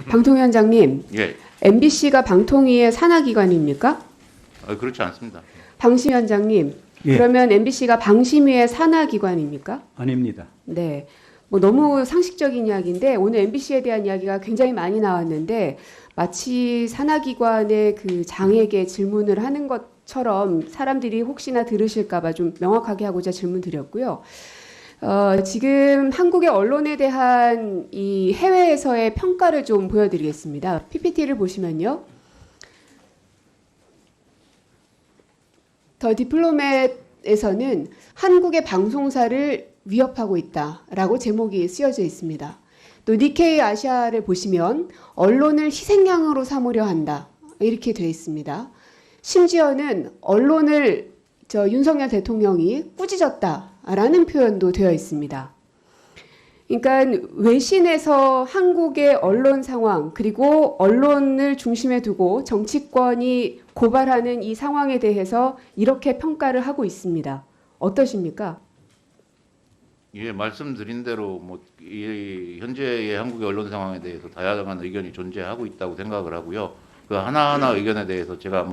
방통위원장님, 예, MBC가 방통위의 산하기관입니까? 그렇지 않습니다. 방심위원장님, 예. 그러면 MBC가 방심위의 산하기관입니까? 아닙니다. 네. 뭐 너무 상식적인 이야기인데 오늘 MBC에 대한 이야기가 굉장히 많이 나왔는데 마치 산하기관의 그 장에게 질문을 하는 것처럼 사람들이 혹시나 들으실까봐 좀 명확하게 하고자 질문 드렸고요. 지금 한국의 언론에 대한 이 해외에서의 평가를 좀 보여드리겠습니다. PPT를 보시면요. 더 디플로맷에서는 한국의 방송사를 위협하고 있다라고 제목이 쓰여져 있습니다. 또 니케이 아시아를 보시면 언론을 희생양으로 삼으려 한다 이렇게 되어 있습니다. 심지어는 언론을 윤석열 대통령이 꾸짖었다라는 표현도 되어 있습니다. 그러니까 외신에서 한국의 언론 상황 그리고 언론을 중심에 두고 정치권이 고발하는 이 상황에 대해서 이렇게 평가를 하고 있습니다. 어떠십니까? 예, 말씀드린 대로 이 현재의 한국의 언론 상황에 대해서 다양한 의견이 존재하고 있다고 생각을 하고요. 그 하나하나 의견에 대해서 제가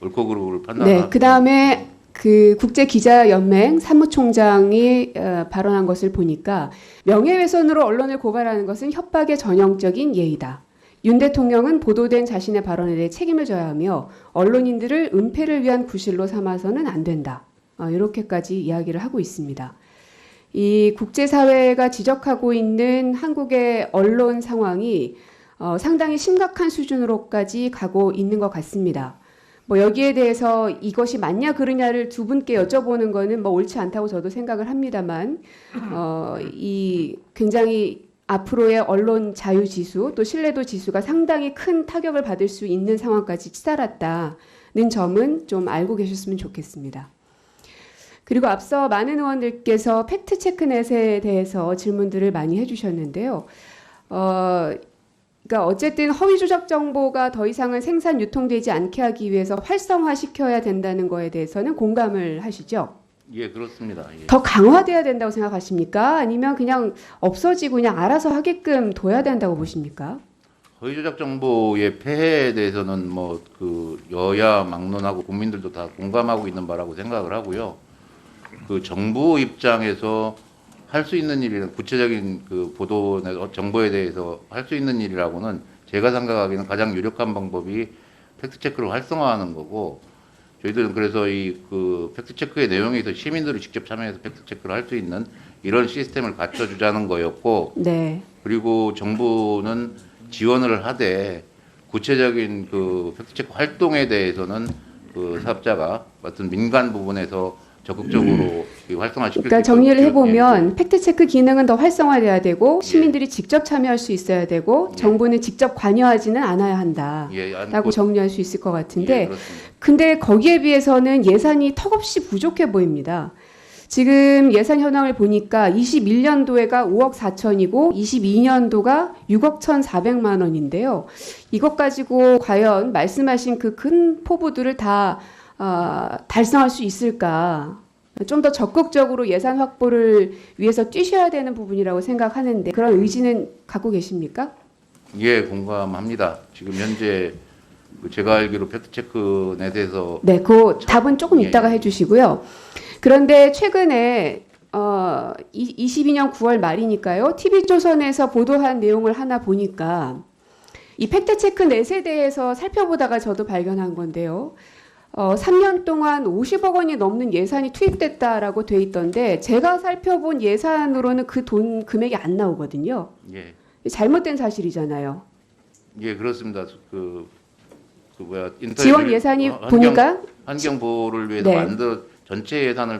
옳고 그르고를 판단하고. 네, 그 다음에 그 국제기자연맹 사무총장이 발언한 것을 보니까 명예훼손으로 언론을 고발하는 것은 협박의 전형적인 예이다. 윤 대통령은 보도된 자신의 발언에 대해 책임을 져야 하며 언론인들을 은폐를 위한 구실로 삼아서는 안 된다. 이렇게까지 이야기를 하고 있습니다. 이 국제사회가 지적하고 있는 한국의 언론 상황이 상당히 심각한 수준으로까지 가고 있는 것 같습니다. 여기에 대해서 이것이 맞냐 그르냐를 두 분께 여쭤보는 거는 옳지 않다고 저도 생각을 합니다만, 이 굉장히 앞으로의 언론 자유 지수 또 신뢰도 지수가 상당히 큰 타격을 받을 수 있는 상황까지 치달았다는 점은 좀 알고 계셨으면 좋겠습니다. 그리고 앞서 많은 의원들께서 팩트체크넷에 대해서 질문들을 많이 해주셨는데요. 그러니까 어쨌든 허위 조작 정보가 더 이상은 생산 유통되지 않게 하기 위해서 활성화시켜야 된다는 거에 대해서는 공감을 하시죠? 예, 그렇습니다. 예. 더 강화돼야 된다고 생각하십니까? 아니면 그냥 없어지고 그냥 알아서 하게끔 둬야 된다고 보십니까? 허위 조작 정보의 폐해에 대해서는 여야 막론하고 국민들도 다 공감하고 있는 바라고 생각을 하고요. 그 정부 입장에서 할 수 있는 일이란 구체적인 그 보도 정보에 대해서 할 수 있는 일이라고는 제가 생각하기에는 가장 유력한 방법이 팩트 체크를 활성화하는 거고, 저희들은 그래서 이 그 팩트 체크의 내용에 있어서 시민들이 직접 참여해서 팩트 체크를 할 수 있는 이런 시스템을 갖춰주자는 거였고, 네. 그리고 정부는 지원을 하되 구체적인 그 팩트 체크 활동에 대해서는 그 사업자가 어떤 민간 부분에서 적극적으로 활성화시킬 그러니까 수 정리를 있도록 해보면 팩트체크 기능은 더 활성화돼야 되고 시민들이 직접 참여할 수 있어야 되고 정부는 직접 관여하지는 않아야 한다라고 정리할 수 있을 것 같은데, 근데 거기에 비해서는 예산이 턱없이 부족해 보입니다. 지금 예산 현황을 보니까 21년도에가 5억 4천이고 22년도가 6억 1,400만 원인데요. 이것 가지고 과연 말씀하신 그 큰 포부들을 다 달성할 수 있을까? 좀 더 적극적으로 예산 확보를 위해서 뛰셔야 되는 부분이라고 생각하는데 그런 의지는 갖고 계십니까? 예, 공감합니다. 지금 현재 제가 알기로 팩트체크넷에서 네, 그 답은 조금 이따가 해주시고요. 그런데 최근에 22년 9월 말이니까요. TV조선에서 보도한 내용을 하나 보니까 이 팩트체크넷에 대해서 살펴보다가 저도 발견한 건데요. 3년 동안 50억 원이 넘는 예산이 투입됐다라고 돼 있던데 제가 살펴본 예산으로는 그 돈 금액이 안 나오거든요. 예, 잘못된 사실이잖아요. 예, 그렇습니다. 지원 예산이 보니까 환경 보호를 위해서 네. 만든 전체 예산을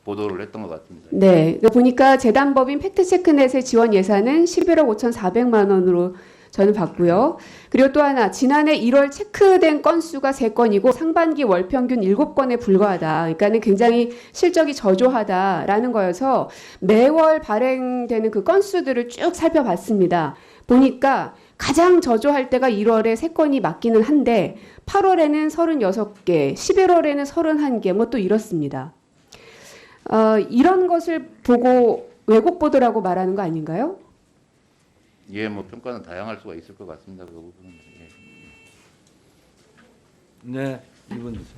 보도를 했던 것 같습니다. 네, 보니까 재단법인 팩트체크넷의 지원 예산은 11억 5,400만 원으로 저는 봤고요. 그리고 또 하나, 지난해 1월 체크된 건수가 3건이고 상반기 월 평균 7건에 불과하다. 그러니까는 굉장히 실적이 저조하다라는 거여서 매월 발행되는 그 건수들을 쭉 살펴봤습니다. 보니까 가장 저조할 때가 1월에 3건이 맞기는 한데 8월에는 36개, 11월에는 31개, 또 이렇습니다. 이런 것을 보고 왜곡 보도라고 말하는 거 아닌가요? 예, 뭐 평가는 다양할 수가 있을 것 같습니다. 그 부분은. 예. 네, 이분 주세요.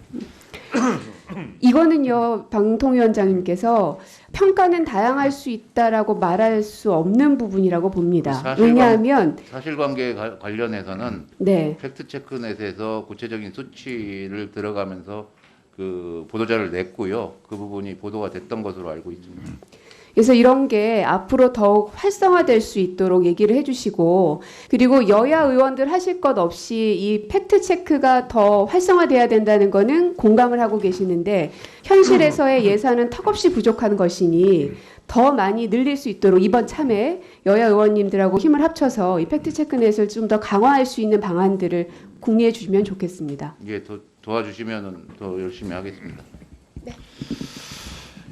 이거는요, 방통위원장님께서 평가는 다양할 수 있다라고 말할 수 없는 부분이라고 봅니다. 왜냐하면 사실관계 관련해서는 네. 팩트체크넷에서 구체적인 수치를 들어가면서 그 보도자를 냈고요. 그 부분이 보도가 됐던 것으로 알고 있습니다. 그래서 이런 게 앞으로 더욱 활성화될 수 있도록 얘기를 해주시고, 그리고 여야 의원들 하실 것 없이 이 팩트 체크가 더 활성화돼야 된다는 거는 공감을 하고 계시는데, 현실에서의 예산은 턱없이 부족한 것이니 더 많이 늘릴 수 있도록 이번 참에 여야 의원님들하고 힘을 합쳐서 이 팩트 체크넷을 좀 더 강화할 수 있는 방안들을 궁리해 주시면 좋겠습니다. 예, 도와주시면 더 열심히 하겠습니다. 네.